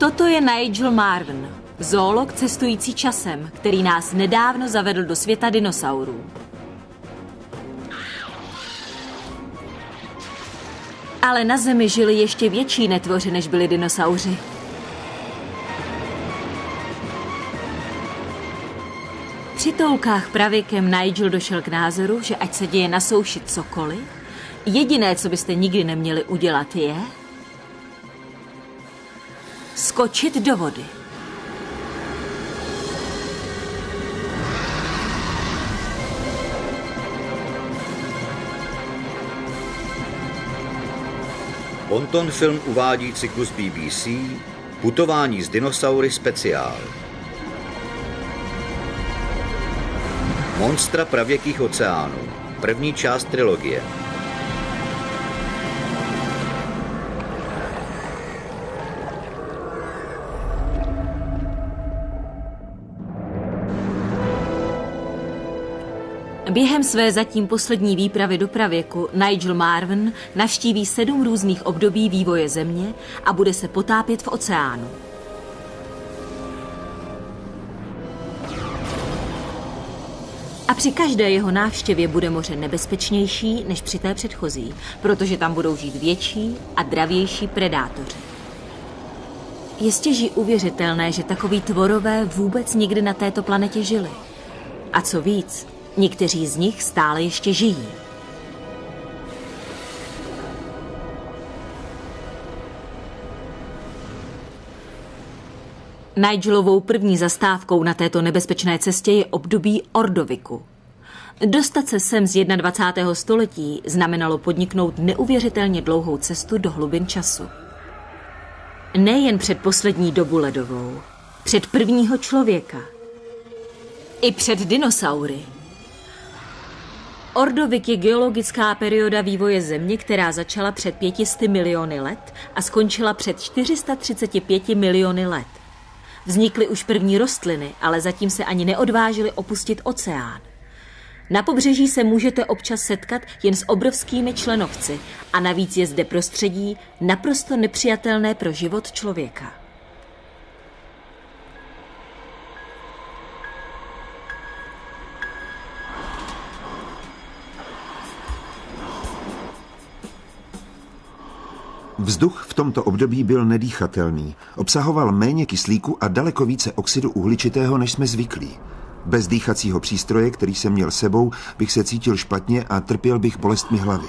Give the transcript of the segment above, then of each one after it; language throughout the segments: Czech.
Toto je Nigel Marven, zoolog cestující časem, který nás nedávno zavedl do světa dinosaurů. Ale na Zemi žili ještě větší netvoři, než byli dinosauři. Při toulkách pravěkem Nigel došel k názoru, že ať se děje na souši cokoliv, jediné, co byste nikdy neměli udělat, je skočit do vody. Ponton Film uvádí cyklus BBC Putování s dinosaury speciál. Monstra pravěkých oceánů. První část trilogie. Během své zatím poslední výpravy do pravěku Nigel Marven navštíví 7 různých období vývoje Země a bude se potápět v oceánu. A při každé jeho návštěvě bude moře nebezpečnější než při té předchozí, protože tam budou žít větší a dravější predátoři. Je stěží uvěřitelné, že takoví tvorové vůbec nikdy na této planetě žili. A co víc, někteří z nich stále ještě žijí. Nigelovou první zastávkou na této nebezpečné cestě je období Ordoviku. Dostat se sem z 21. století znamenalo podniknout neuvěřitelně dlouhou cestu do hlubin času. Nejen před poslední dobu ledovou, před prvního člověka. I před dinosaury. Ordovik je geologická perioda vývoje Země, která začala před 500 miliony let a skončila před 435 miliony let. Vznikly už první rostliny, ale zatím se ani neodvážily opustit oceán. Na pobřeží se můžete občas setkat jen s obrovskými členovci a navíc je zde prostředí naprosto nepřijatelné pro život člověka. Vzduch v tomto období byl nedýchatelný. Obsahoval méně kyslíku a daleko více oxidu uhličitého, než jsme zvyklí. Bez dýchacího přístroje, který jsem měl sebou, bych se cítil špatně a trpěl bych bolestmi hlavy.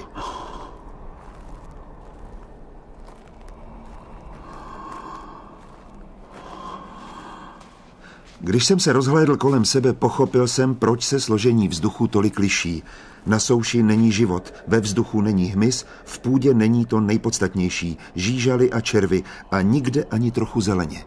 Když jsem se rozhlédl kolem sebe, pochopil jsem, proč se složení vzduchu tolik liší. Na souši není život, ve vzduchu není hmyz, v půdě není to nejpodstatnější, žížaly a červy a nikde ani trochu zeleně.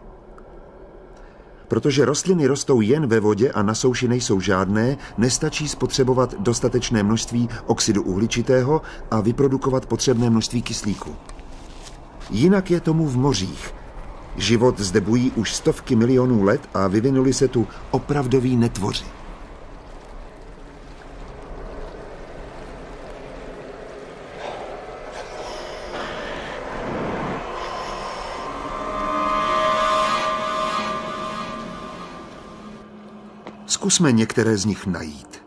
Protože rostliny rostou jen ve vodě a na souši nejsou žádné, nestačí spotřebovat dostatečné množství oxidu uhličitého a vyprodukovat potřebné množství kyslíku. Jinak je tomu v mořích. Život zde bují už stovky milionů let a vyvinuli se tu opravdoví netvoři. Zkusme některé z nich najít.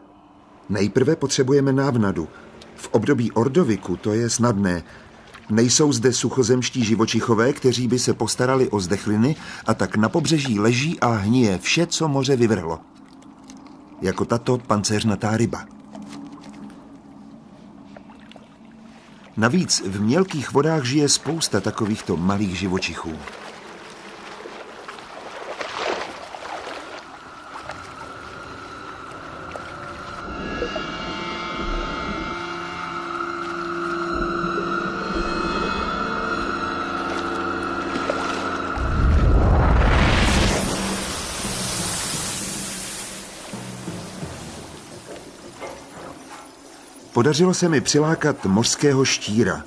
Nejprve potřebujeme návnadu. V období Ordoviku to je snadné. Nejsou zde suchozemští živočichové, kteří by se postarali o zdechliny, a tak na pobřeží leží a hnije vše, co moře vyvrhlo. Jako tato pancéřnatá ryba. Navíc v mělkých vodách žije spousta takovýchto malých živočichů. Podařilo se mi přilákat mořského štíra.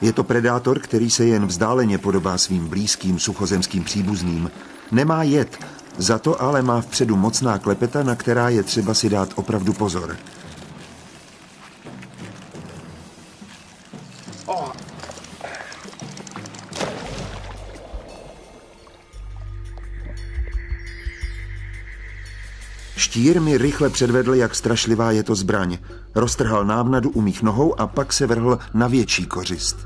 Je to predátor, který se jen vzdáleně podobá svým blízkým suchozemským příbuzným. Nemá jed, za to ale má vpředu mocná klepeta, na která je třeba si dát opravdu pozor. Štír mi rychle předvedl, jak strašlivá je to zbraň. Roztrhal návnadu u mých nohou a pak se vrhl na větší kořist.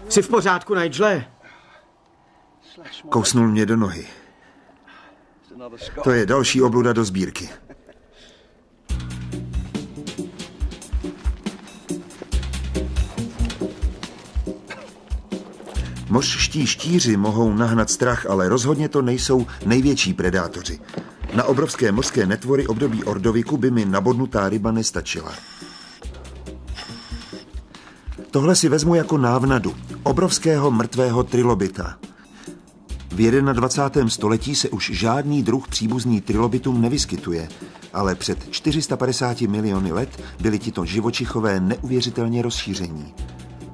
Jsi v pořádku, Nigele? Kousnul mě do nohy. To je další obluda do sbírky. Mořští štíři mohou nahnat strach, ale rozhodně to nejsou největší predátoři. Na obrovské mořské netvory období ordoviku by mi nabodnutá ryba nestačila. Tohle si vezmu jako návnadu obrovského mrtvého trilobita. V 21. století se už žádný druh příbuzný trilobitům nevyskytuje, ale před 450 miliony let byli tito živočichové neuvěřitelně rozšíření.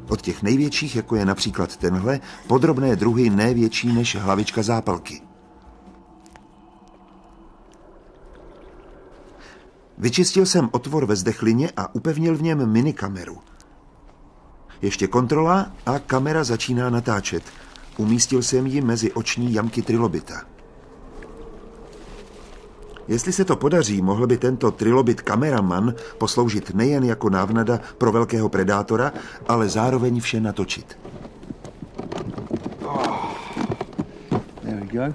Od těch největších, jako je například tenhle, podrobné druhy ne větší než hlavička zápalky. Vyčistil jsem otvor ve zdechlině a upevnil v něm minikameru. Ještě kontrola a kamera začíná natáčet. Umístil jsem ji mezi oční jamky trilobita. Jestli se to podaří, mohl by tento trilobit kameraman posloužit nejen jako návnada pro velkého predátora, ale zároveň vše natočit. There we go.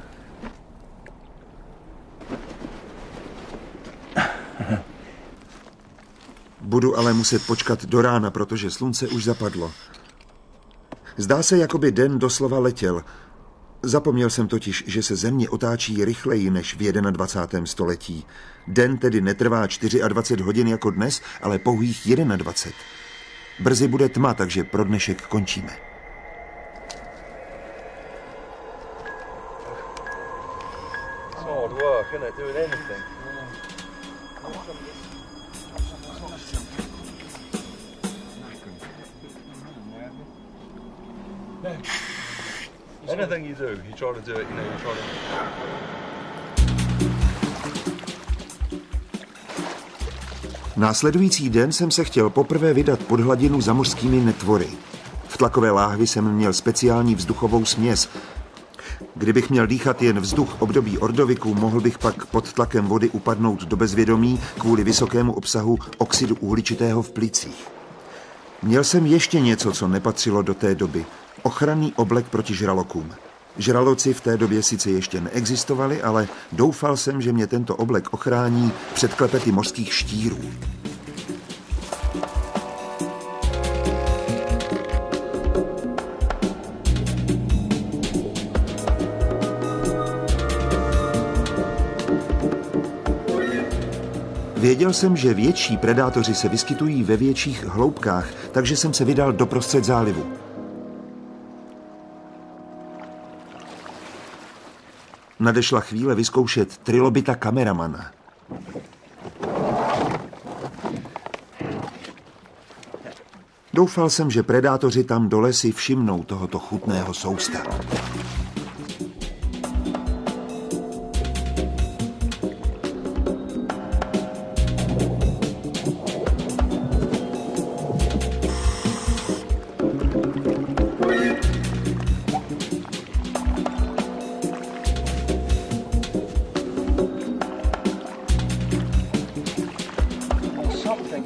Budu ale muset počkat do rána, protože slunce už zapadlo. Zdá se, jako by den doslova letěl. Zapomněl jsem totiž, že se země otáčí rychleji než v 21. století. Den tedy netrvá 24 hodin jako dnes, ale pouhých 21. Brzy bude tma, takže pro dnešek končíme. Hard work, isn't it, doing anything? Anything you do, you try to do it, you know, you try to... Následující den jsem se chtěl poprvé vydat pod hladinu za mořskými netvory. V tlakové láhvi jsem měl speciální vzduchovou směs. Kdybych měl dýchat jen vzduch období ordoviku, mohl bych pak pod tlakem vody upadnout do bezvědomí kvůli vysokému obsahu oxidu uhličitého v plicích. Měl jsem ještě něco, co nepatřilo do té doby. Ochranný oblek proti žralokům. Žraloci v té době sice ještě neexistovali, ale doufal jsem, že mě tento oblek ochrání před klepety mořských štírů. Věděl jsem, že větší predátoři se vyskytují ve větších hloubkách, takže jsem se vydal doprostřed zálivu. Nadešla chvíle vyzkoušet trilobita kameramana. Doufal jsem, že predátoři tam dole si všimnou tohoto chutného sousta.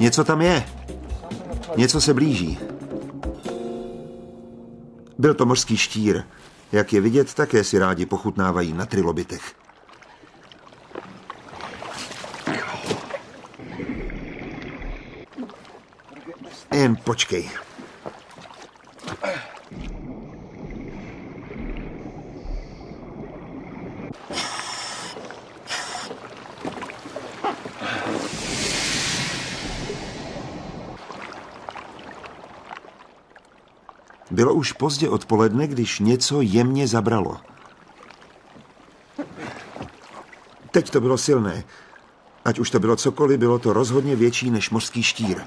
Něco tam je. Něco se blíží. Byl to mořský štír. Jak je vidět, také si rádi pochutnávají na trilobitech. Jen počkej. Bylo už pozdě odpoledne, když něco jemně zabralo. Teď to bylo silné. Ať už to bylo cokoliv, bylo to rozhodně větší než mořský štír.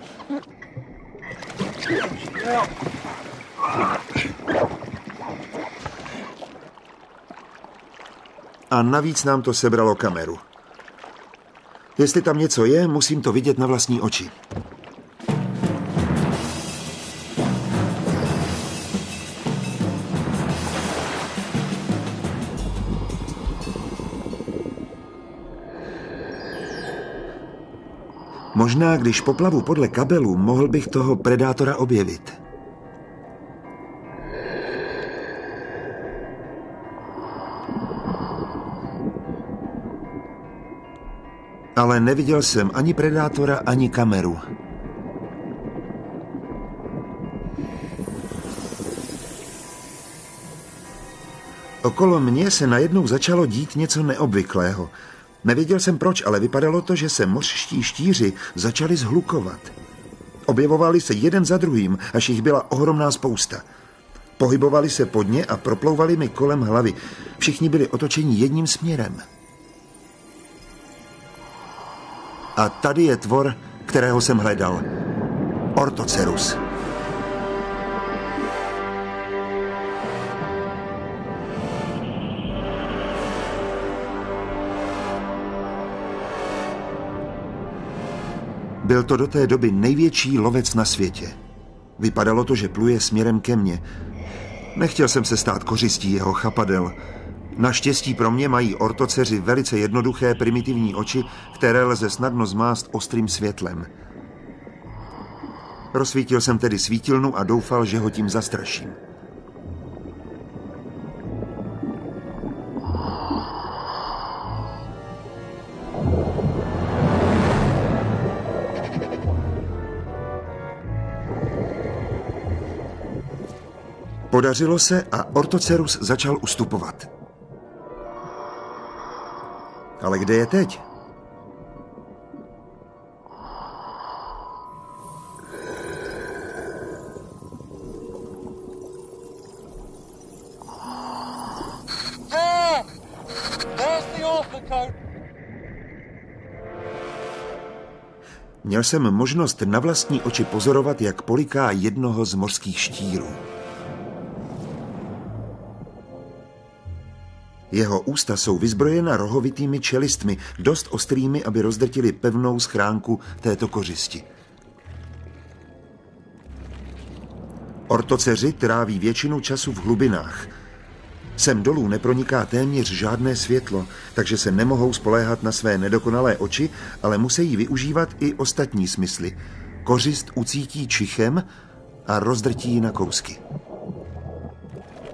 A navíc nám to sebralo kameru. Jestli tam něco je, musím to vidět na vlastní oči. Možná, když poplavu podle kabelu, mohl bych toho predátora objevit. Ale neviděl jsem ani predátora, ani kameru. Okolo mě se najednou začalo dít něco neobvyklého. Nevěděl jsem proč, ale vypadalo to, že se mořští štíři začali zhlukovat. Objevovali se jeden za druhým, až jich byla ohromná spousta. Pohybovali se pod ně a proplouvali mi kolem hlavy. Všichni byli otočeni jedním směrem. A tady je tvor, kterého jsem hledal. Ortocerus. Byl to do té doby největší lovec na světě. Vypadalo to, že pluje směrem ke mně. Nechtěl jsem se stát kořistí jeho chapadel. Naštěstí pro mě mají ortoceři velice jednoduché primitivní oči, které lze snadno zmást ostrým světlem. Rozsvítil jsem tedy svítilnu a doufal, že ho tím zastraším. Podařilo se a Ortocerus začal ustupovat. Ale kde je teď? Měl jsem možnost na vlastní oči pozorovat, jak poliká jednoho z mořských štírů. Jeho ústa jsou vyzbrojena rohovitými čelistmi, dost ostrými, aby rozdrtili pevnou schránku této kořisti. Ortoceři tráví většinu času v hlubinách. Sem dolů neproniká téměř žádné světlo, takže se nemohou spoléhat na své nedokonalé oči, ale musí využívat i ostatní smysly. Kořist ucítí čichem a rozdrtí ji na kousky.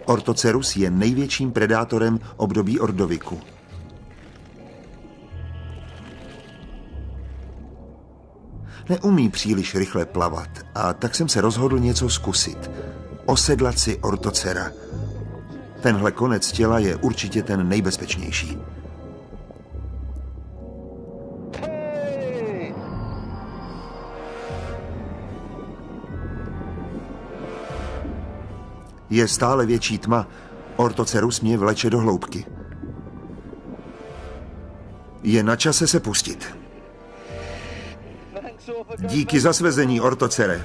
Ortocerus je největším predátorem období ordoviku. Neumí příliš rychle plavat a tak jsem se rozhodl něco zkusit. Osedlat si ortocera. Tenhle konec těla je určitě ten nejbezpečnější. Je stále větší tma. Ortocerus mě vleče do hloubky. Je na čase se pustit. Díky za svezení, ortocere.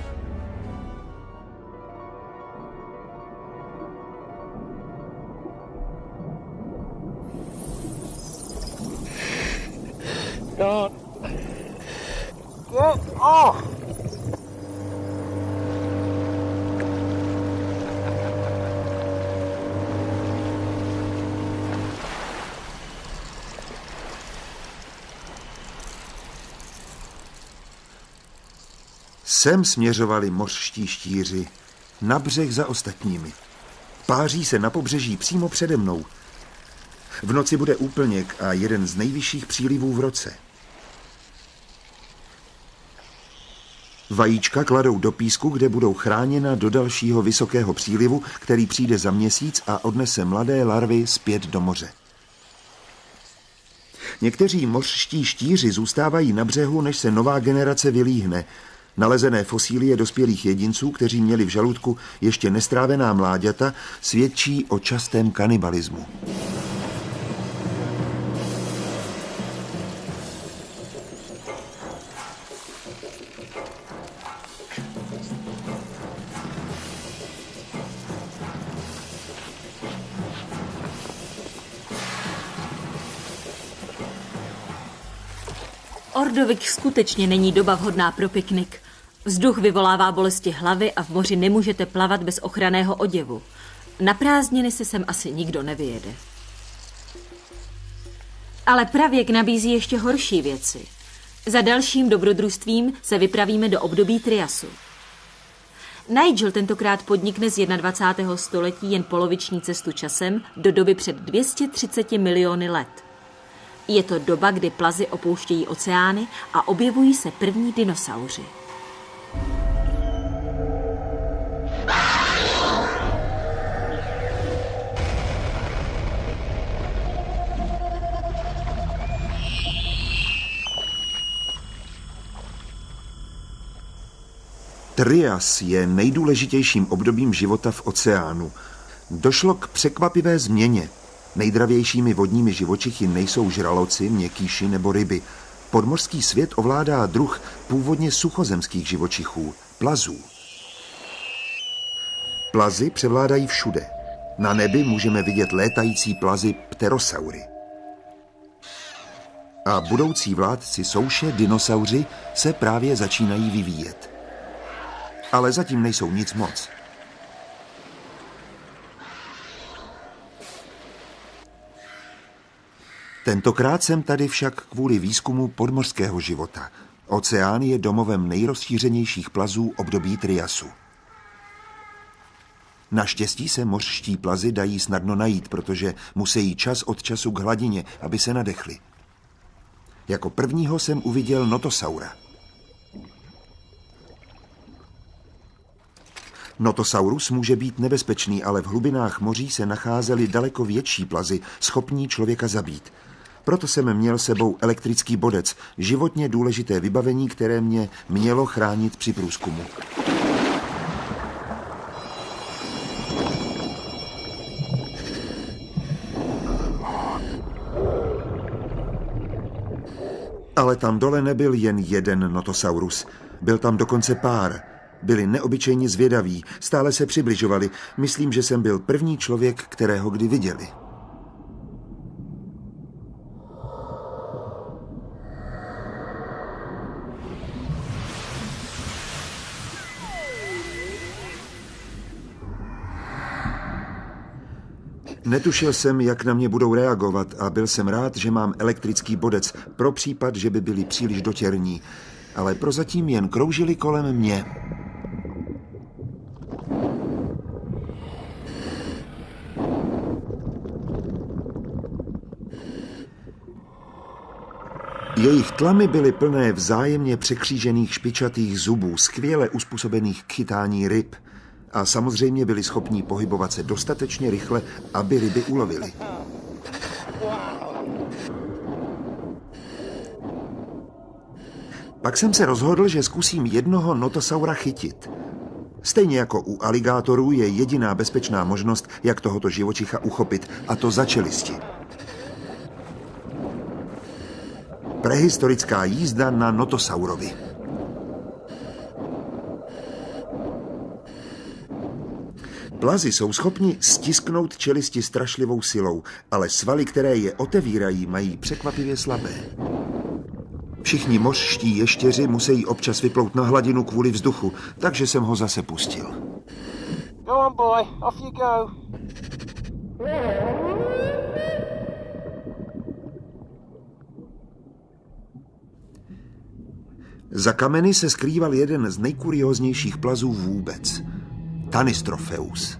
Sem směřovali mořští štíři, na břeh za ostatními. Páří se na pobřeží přímo přede mnou. V noci bude úplněk a jeden z nejvyšších přílivů v roce. Vajíčka kladou do písku, kde budou chráněna do dalšího vysokého přílivu, který přijde za měsíc a odnese mladé larvy zpět do moře. Někteří mořští štíři zůstávají na břehu, než se nová generace vylíhne. Nalezené fosílie dospělých jedinců, kteří měli v žaludku ještě nestrávená mláďata, svědčí o častém kanibalismu. Nordovik skutečně není doba vhodná pro piknik. Vzduch vyvolává bolesti hlavy a v moři nemůžete plavat bez ochranného oděvu. Na prázdniny se sem asi nikdo nevyjede. Ale pravěk nabízí ještě horší věci. Za dalším dobrodružstvím se vypravíme do období Triasu. Nigel tentokrát podnikne z 21. století jen poloviční cestu časem do doby před 230 miliony let. Je to doba, kdy plazy opouštějí oceány a objevují se první dinosauři. Trias je nejdůležitějším obdobím života v oceánu. Došlo k překvapivé změně. Nejdravějšími vodními živočichy nejsou žraloci, měkýši nebo ryby. Podmořský svět ovládá druh původně suchozemských živočichů, plazů. Plazy převládají všude. Na nebi můžeme vidět létající plazy pterosaury. A budoucí vládci souše, dinosauři, se právě začínají vyvíjet. Ale zatím nejsou nic moc. Tentokrát jsem tady však kvůli výzkumu podmořského života. Oceán je domovem nejrozšířenějších plazů období Triasu. Naštěstí se mořští plazy dají snadno najít, protože musí čas od času k hladině, aby se nadechli. Jako prvního jsem uviděl notosaura. Notosaurus může být nebezpečný, ale v hlubinách moří se nacházely daleko větší plazy, schopní člověka zabít. Proto jsem měl sebou elektrický bodec, životně důležité vybavení, které mě mělo chránit při průzkumu. Ale tam dole nebyl jen jeden notosaurus. Byl tam dokonce pár. Byli neobyčejně zvědaví, stále se přibližovali. Myslím, že jsem byl první člověk, kterého kdy viděli. Netušil jsem, jak na mě budou reagovat a byl jsem rád, že mám elektrický bodec pro případ, že by byli příliš dotěrní. Ale prozatím jen kroužili kolem mě. Jejich tlamy byly plné vzájemně překřížených špičatých zubů, skvěle uspůsobených k chytání ryb. A samozřejmě byli schopní pohybovat se dostatečně rychle, aby ryby ulovili. Pak jsem se rozhodl, že zkusím jednoho notosaura chytit. Stejně jako u aligátorů je jediná bezpečná možnost, jak tohoto živočicha uchopit, a to za čelisti. Prehistorická jízda na notosaurovi. Plazy jsou schopni stisknout čelisti strašlivou silou, ale svaly, které je otevírají, mají překvapivě slabé. Všichni mořští ještěři musí občas vyplout na hladinu kvůli vzduchu, takže jsem ho zase pustil. Go on, boy. Off you go. Za kameny se skrýval jeden z nejkurióznějších plazů vůbec. Tanystropheus.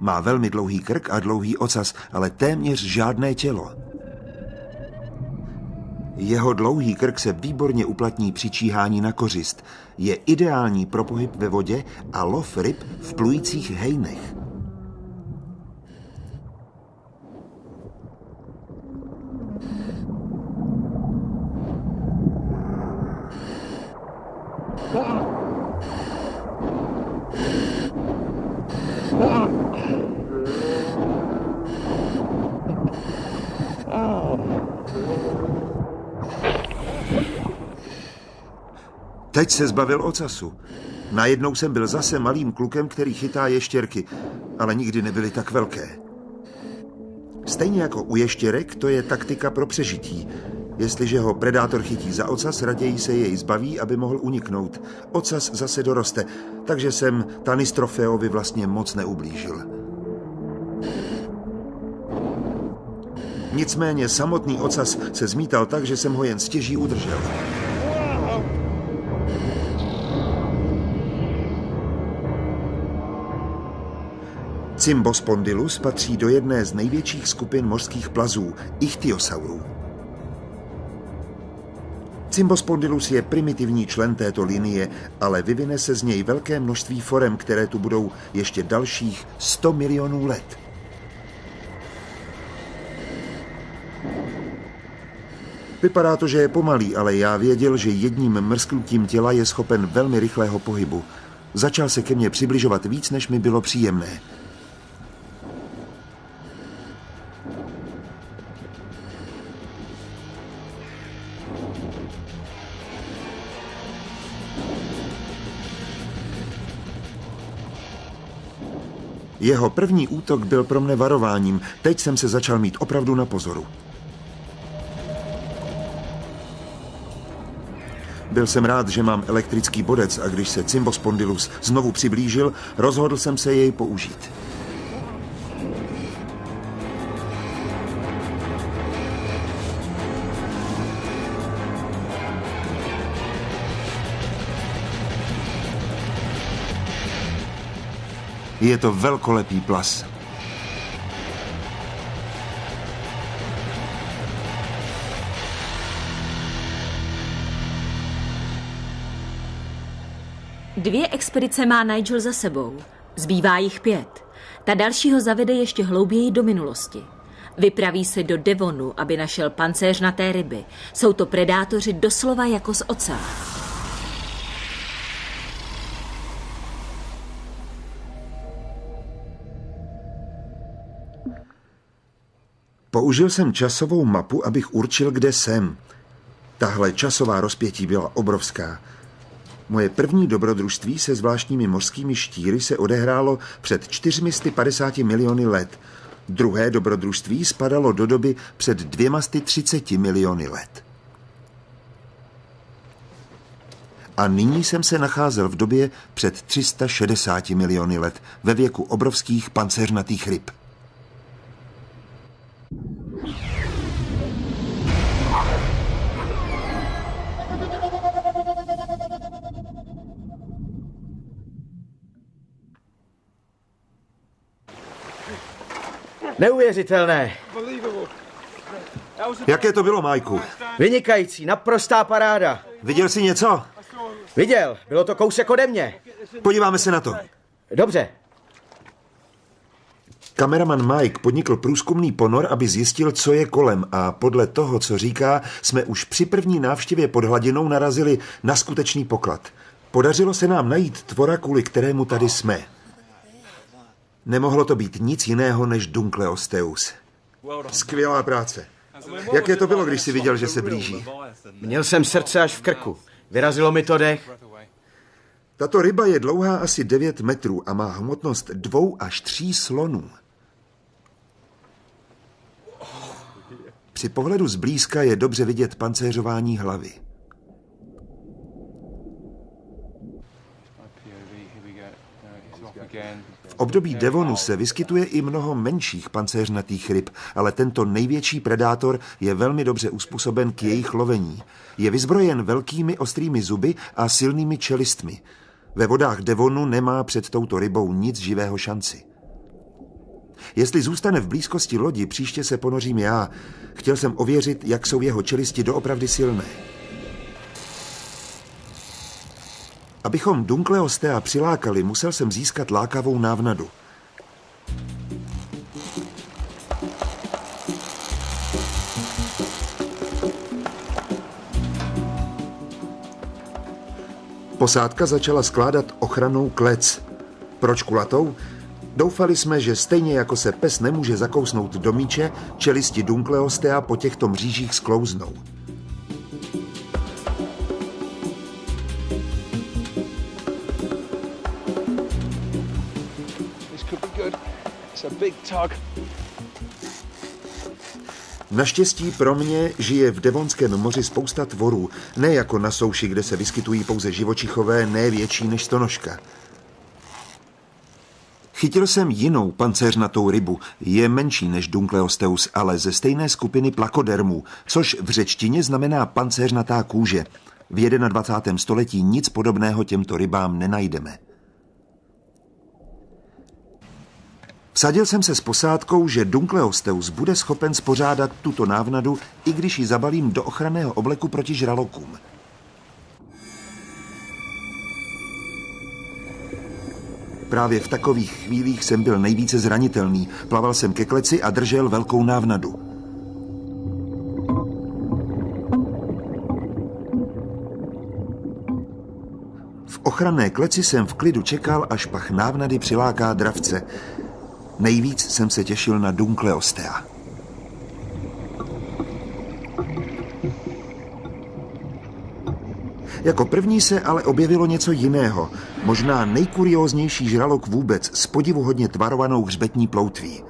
Má velmi dlouhý krk a dlouhý ocas, ale téměř žádné tělo. Jeho dlouhý krk se výborně uplatní při číhání na kořist. Je ideální pro pohyb ve vodě a lov ryb v plujících hejnech. Teď se zbavil ocasu. Najednou jsem byl zase malým klukem, který chytá ještěrky, ale nikdy nebyly tak velké. Stejně jako u ještěrek, to je taktika pro přežití. Jestliže ho predátor chytí za ocas, raději se jej zbaví, aby mohl uniknout. Ocas zase doroste, takže jsem Tanistrofeovi vlastně moc neublížil. Nicméně samotný ocas se zmítal tak, že jsem ho jen stěží udržel. Cymbospondylus patří do jedné z největších skupin mořských plazů, ichtyosaurů. Cymbospondylus je primitivní člen této linie, ale vyvine se z něj velké množství forem, které tu budou ještě dalších 100 milionů let. Vypadá to, že je pomalý, ale já věděl, že jedním mrsknutím těla je schopen velmi rychlého pohybu. Začal se ke mně přibližovat víc, než mi bylo příjemné. Jeho první útok byl pro mne varováním. Teď jsem se začal mít opravdu na pozoru. Byl jsem rád, že mám elektrický bodec a když se Cymbospondylus znovu přiblížil, rozhodl jsem se jej použít. Je to velkolepý plas. Dvě expedice má Nigel za sebou. Zbývá jich 5. Ta další ho zavede ještě hlouběji do minulosti. Vypraví se do Devonu, aby našel pancéřnaté ryby. Jsou to predátoři doslova jako z oceánu. Použil jsem časovou mapu, abych určil, kde jsem. Tahle časová rozpětí byla obrovská. Moje první dobrodružství se zvláštními mořskými štíry se odehrálo před 450 miliony let. Druhé dobrodružství spadalo do doby před 230 miliony let. A nyní jsem se nacházel v době před 360 miliony let, ve věku obrovských pancéřnatých ryb. Neuvěřitelné. Jaké to bylo, Majku? Vynikající, naprostá paráda. Viděl jsi něco? Viděl, bylo to kousek ode mě. Podíváme se na to. Dobře. Kameraman Mike podnikl průzkumný ponor, aby zjistil, co je kolem, a podle toho, co říká, jsme už při první návštěvě pod hladinou narazili na skutečný poklad. Podařilo se nám najít tvora, kvůli kterému tady jsme. Nemohlo to být nic jiného než Dunkleosteus. Skvělá práce. Jaké to bylo, když jsi viděl, že se blíží? Měl jsem srdce až v krku. Vyrazilo mi to dech. Tato ryba je dlouhá asi 9 metrů a má hmotnost 2 až 3 slonů. Při pohledu zblízka je dobře vidět pancéřování hlavy. V období Devonu se vyskytuje i mnoho menších pancéřnatých ryb, ale tento největší predátor je velmi dobře uspůsoben k jejich lovení. Je vyzbrojen velkými ostrými zuby a silnými čelistmi. Ve vodách Devonu nemá před touto rybou nic živého šanci. Jestli zůstane v blízkosti lodi, příště se ponořím já. Chtěl jsem ověřit, jak jsou jeho čelisti doopravdy silné. Abychom Dunkleostea přilákali, musel jsem získat lákavou návnadu. Posádka začala skládat ochrannou klec. Proč kulatou? Doufali jsme, že stejně jako se pes nemůže zakousnout do míče, čelisti Dunkleostea po těchto mřížích sklouznou. Naštěstí pro mě žije v Devonském moři spousta tvorů, ne jako na souši, kde se vyskytují pouze živočichové, ne větší než stonožka. Chytil jsem jinou pancéřnatou rybu, je menší než Dunkleosteus, ale ze stejné skupiny plakodermů, což v řečtině znamená pancéřnatá kůže. V 21. století nic podobného těmto rybám nenajdeme. Vsadil jsem se s posádkou, že Dunkleosteus bude schopen spořádat tuto návnadu, i když ji zabalím do ochranného obleku proti žralokům. Právě v takových chvílích jsem byl nejvíce zranitelný. Plaval jsem ke kleci a držel velkou návnadu. V ochranné kleci jsem v klidu čekal, až pach návnady přiláká dravce. Nejvíc jsem se těšil na Dunkleostea. Jako první se ale objevilo něco jiného. Možná nejkurióznější žralok vůbec s podivuhodně tvarovanou hřbetní ploutví.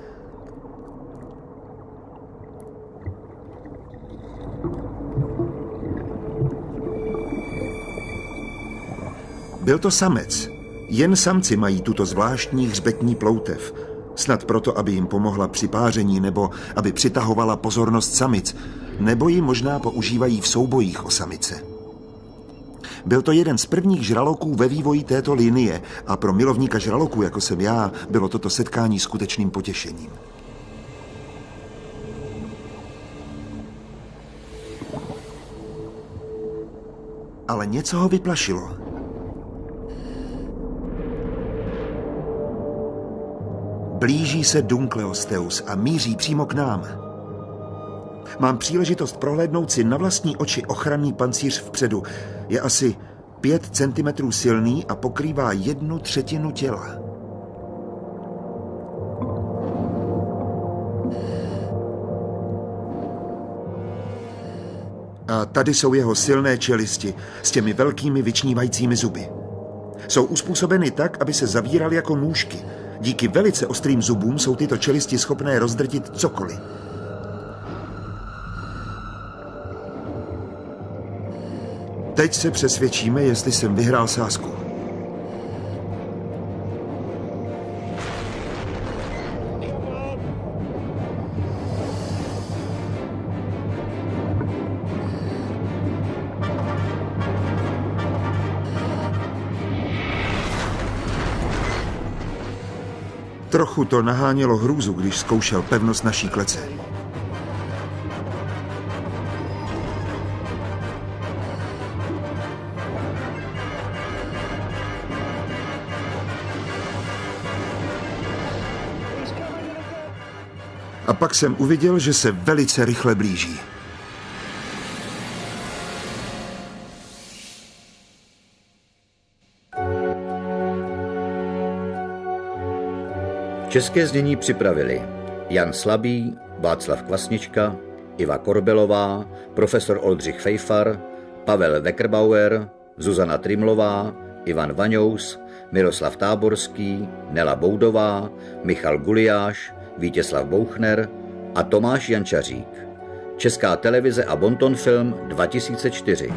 Byl to samec. Jen samci mají tuto zvláštní hřbetní ploutev. Snad proto, aby jim pomohla při páření nebo aby přitahovala pozornost samic, nebo ji možná používají v soubojích o samice. Byl to jeden z prvních žraloků ve vývoji této linie a pro milovníka žraloků, jako jsem já, bylo toto setkání skutečným potěšením. Ale něco ho vyplašilo. Blíží se Dunkleosteus a míří přímo k nám. Mám příležitost prohlédnout si na vlastní oči ochranný pancíř vpředu. Je asi 5 cm silný a pokrývá 1/3 těla. A tady jsou jeho silné čelisti s těmi velkými vyčnívajícími zuby. Jsou uspůsobeny tak, aby se zavíraly jako nůžky. Díky velice ostrým zubům jsou tyto čelisti schopné rozdrtit cokoliv. Teď se přesvědčíme, jestli jsem vyhrál sázku. Trochu to nahánělo hrůzu, když zkoušel pevnost naší klece. A pak jsem uviděl, že se velice rychle blíží. České znění připravili Jan Slabý, Václav Kvasnička, Iva Korbelová, profesor Oldřich Fejfar, Pavel Weckerbauer, Zuzana Trimlová, Ivan Vaňous, Miroslav Táborský, Nela Boudová, Michal Guliáš, Vítězslav Bouchner a Tomáš Jančařík. Česká televize a Bonton Film 2004.